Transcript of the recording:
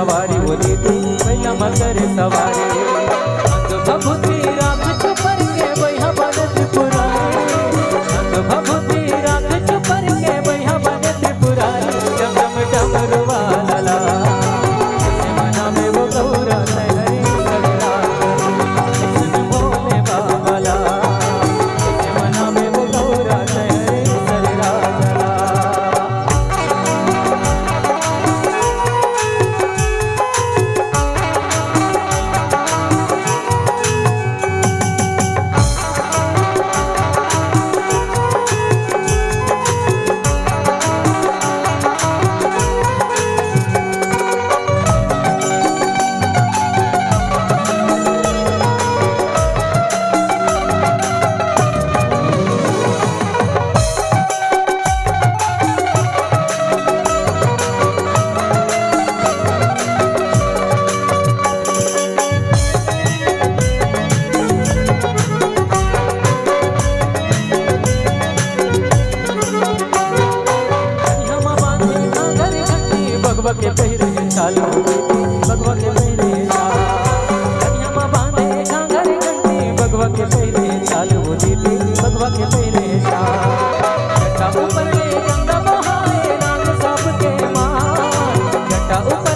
सवारी वो दीदी मैया मकर सवारी अंग भभूति राख चुपर के बैहा बन त्रिपुरारी अंग भभूति राख चुपर के बैहा बन त्रिपुरारी डम डम डमरू वाला मना में वो गौरा हरी सगरा कृष्ण भोले बाबा मना में वो गौरा हरी सगरा भगवा के पहरे चालू भगवा के पहरे चाल बांधे घाघर घंटी भगवा के पहरे चालू दीदी भगवा के पहरे चाल ऊपर ले गंगा बहाए नाग सब के मां घटा ऊपर